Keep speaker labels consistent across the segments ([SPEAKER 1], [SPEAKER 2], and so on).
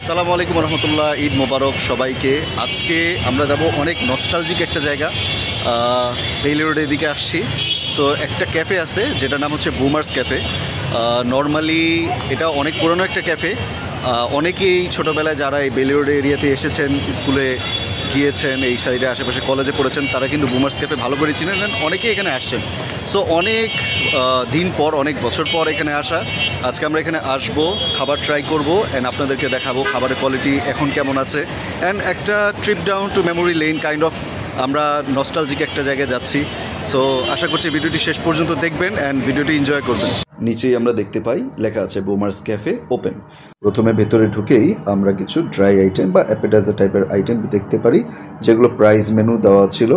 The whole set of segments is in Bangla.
[SPEAKER 1] আসসালামু আলাইকুম রহমতুল্লাহ, ঈদ মোবারক সবাইকে। আজকে আমরা যাব অনেক নস্টালজিক একটা জায়গা, বেইলি রোডের দিকে আসছি। সো একটা ক্যাফে আছে যেটার নাম হচ্ছে বুমার্স ক্যাফে। নর্মালি এটা অনেক পুরনো একটা ক্যাফে। অনেকেই ছোটোবেলায় যারা এই বেইলি রোড এরিয়াতে এসেছেন, স্কুলে গিয়েছেন, এই সাইডে আশেপাশে কলেজে পড়েছেন, তারা কিন্তু বুমার্স ক্যাফে ভালো করে চিনেন, অনেকেই এখানে আসছেন। সো অনেক দিন পর, অনেক বছর পর এখানে আসা। আজকে আমরা এখানে আসবো, খাবার ট্রাই করব অ্যান্ড আপনাদেরকে দেখাবো খাবারের কোয়ালিটি এখন কেমন আছে। অ্যান্ড একটা trip down to memory lane kind of, আমরা নস্টালজিক একটা জায়গায় যাচ্ছি। সো আশা করছি ভিডিওটি শেষ পর্যন্ত দেখবেন অ্যান্ড ভিডিওটি এনজয় করবেন। নিচেই আমরা দেখতে পাই লেখা আছে বুমার্স ক্যাফে ওপেন। প্রথমে ভেতরে ঢুকেই আমরা কিছু ড্রাই আইটেম বা অ্যাপেটাইজার টাইপের আইটেম দেখতে পারি, যেগুলো প্রাইস মেনু দেওয়া ছিল।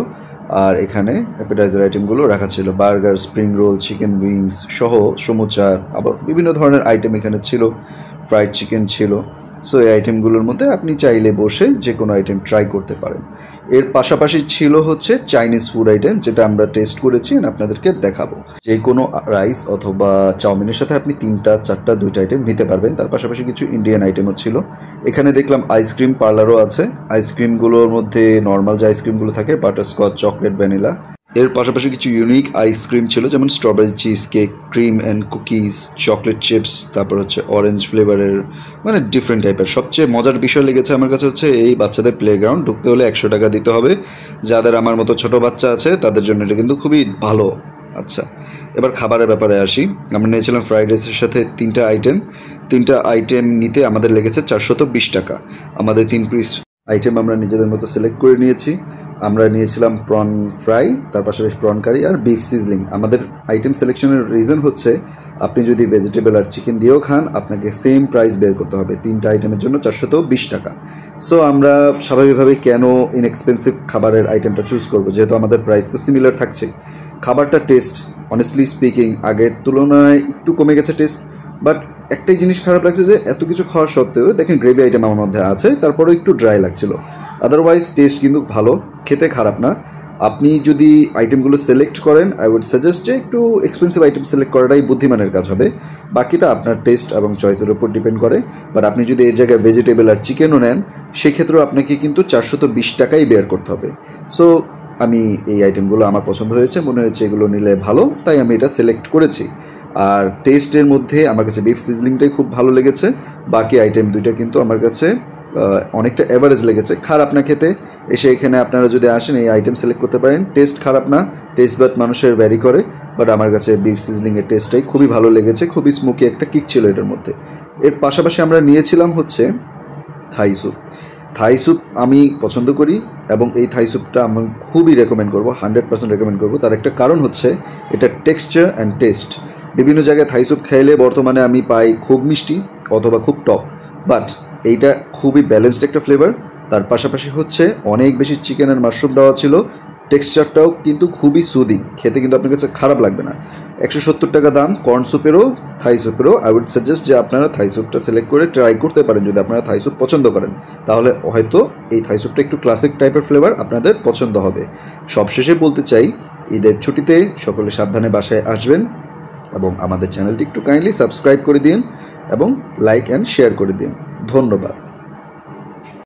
[SPEAKER 1] আর এখানে অ্যাপেটাইজার আইটেমগুলো রাখা ছিল, burger, spring roll, chicken wings সহ সমুচার, আবার বিভিন্ন ধরনের আইটেম এখানে ছিল, ফ্রাইড চিকেন ছিল। সো এই আইটেমগুলোর মধ্যে আপনি চাইলে বসে যে কোনো আইটেম ট্রাই করতে পারেন। এর পাশাপাশি ছিল হচ্ছে চাইনিজ ফুড আইটেম, যেটা আমরা টেস্ট করেছি আপনাদেরকে দেখাবো। যে কোনো রাইস অথবা চাউমিনের সাথে আপনি 3টা 4টা 2টা আইটেম নিতে পারবেন। তার পাশাপাশি কিছু ইন্ডিয়ান আইটেমও ছিল। এখানে দেখলাম আইসক্রিম পার্লারও আছে। আইসক্রিমগুলোর মধ্যে নর্মাল যে আইসক্রিমগুলো থাকে, বাটারস্কচ, চকলেট, ভ্যানিলা। এর পাশাপাশি কিছু ইউনিক আইসক্রিম ছিল, যেমন strawberry cheese cake, cream and cookies, chocolate chips, তারপর হচ্ছে অরেঞ্জ ফ্লেভারের, মানে ডিফারেন্ট টাইপের। সবচেয়ে মজার বিষয় লেগেছে আমার কাছে হচ্ছে এই বাচ্চাদের প্লেগ্রাউন্ড। ঢুকতে হলে 100 টাকা দিতে হবে। যাদের আমার মতো ছোট বাচ্চা আছে তাদের জন্য এটা কিন্তু খুবই ভালো। আচ্ছা, এবার খাবারের ব্যাপারে আসি। আমরা নিয়েছিলাম ফ্রাইড রাইসের সাথে 3টা আইটেম নিতে আমাদের লেগেছে 420 টাকা। আমাদের 3 পিস আইটেম আমরা নিজেদের মতো সিলেক্ট করে নিয়েছি। আমরা নিয়েছিলাম প্রন ফ্রাই, তার পাশাপাশি প্রন কারি আর বিফ সিজলিং। আমাদের আইটেম সিলেকশনের রিজন হচ্ছে, আপনি যদি ভেজিটেবল আর চিকেন দিয়েও খান, আপনাকে সেম প্রাইস বের করতে হবে 3টা আইটেমের জন্য 420 টাকা। সো আমরা স্বাভাবিকভাবে কেন ইনএক্সপেন্সিভ খাবারের আইটেমটা চুজ করবো, যেহেতু আমাদের প্রাইস তো সিমিলার থাকছে। খাবারটা টেস্ট, অনেস্টলি স্পিকিং, আগের তুলনায় একটু কমে গেছে টেস্ট। বাট একটাই জিনিস খারাপ লাগছে, যে এত কিছু খাওয়ার সত্ত্বেও দেখেন গ্রেভি আইটেম আমার মধ্যে আছে, তারপরেও একটু ড্রাই লাগছিল। আদারওয়াইজ টেস্ট কিন্তু ভালো, খেতে খারাপ না। আপনি যদি আইটেমগুলো সিলেক্ট করেন, আই উড সাজেস্ট যে একটু এক্সপেন্সিভ আইটেম সিলেক্ট করাটাই বুদ্ধিমানের কাজ হবে। বাকিটা আপনার টেস্ট এবং চয়েসের উপর ডিপেন্ড করে। বাট আপনি যদি এই জায়গায় ভেজিটেবল আর চিকেনও নেন, সেক্ষেত্রেও আপনাকে কিন্তু 420 টাকাই বের করতে হবে। সো আমি এই আইটেমগুলো আমার পছন্দ হয়েছে, মনে হয়েছে এগুলো নিলে ভালো, তাই আমি এটা সিলেক্ট করেছি। আর টেস্টের মধ্যে আমার কাছে বিফ সিজলিংটাই খুব ভালো লেগেছে। বাকি আইটেম 2টা কিন্তু আমার কাছে অনেকটা অ্যাভারেজ লেগেছে, খারাপ না খেতে। এসে এখানে আপনারা যদি আসেন, এই আইটেম সিলেক্ট করতে পারেন। টেস্ট খারাপ না, টেস্ট বাট মানুষের ভ্যারি করে। বাট আমার কাছে বিফ সিজলিংয়ের টেস্টটাই খুবই ভালো লেগেছে, খুবই স্মোকি একটা কিক ছিল এটার মধ্যে। এর পাশাপাশি আমরা নিয়েছিলাম হচ্ছে থাই স্যুপ। থাই স্যুপ আমি পছন্দ করি এবং এই থাই স্যুপটা আমি খুবই রেকমেন্ড করবো, 100% রেকমেন্ড করবো। তার একটা কারণ হচ্ছে এটা টেক্সচার অ্যান্ড টেস্ট। বিভিন্ন জায়গায় থাই স্যুপ খেলে বর্তমানে আমি পাই খুব মিষ্টি অথবা খুব টক, বাট এইটা খুবই ব্যালেন্সড একটা ফ্লেভার। তার পাশাপাশি হচ্ছে অনেক বেশি চিকেন আর মাশরুম দেওয়া ছিল। টেক্সচারটাও কিন্তু খুবই সুদিং, খেতে কিন্তু আপনার কাছে খারাপ লাগবে না। 170 টাকা দাম কর্ন স্যুপেরও, থাই স্যুপেরও। আই উড সাজেস্ট যে আপনারা থাই স্যুপটা সিলেক্ট করে ট্রাই করতে পারেন। যদি আপনারা থাই স্যুপ পছন্দ করেন, তাহলে হয়তো এই থাই স্যুপটা একটু ক্লাসিক টাইপের ফ্লেভার আপনাদের পছন্দ হবে। সবশেষে বলতে চাই, ঈদের ছুটিতে সকলে সাবধানে বাসায় আসবেন এবং আমাদের চ্যানেলটি একটু কাইন্ডলি সাবস্ক্রাইব করে দিন এবং লাইক অ্যান্ড শেয়ার করে দিন। ধন্যবাদ।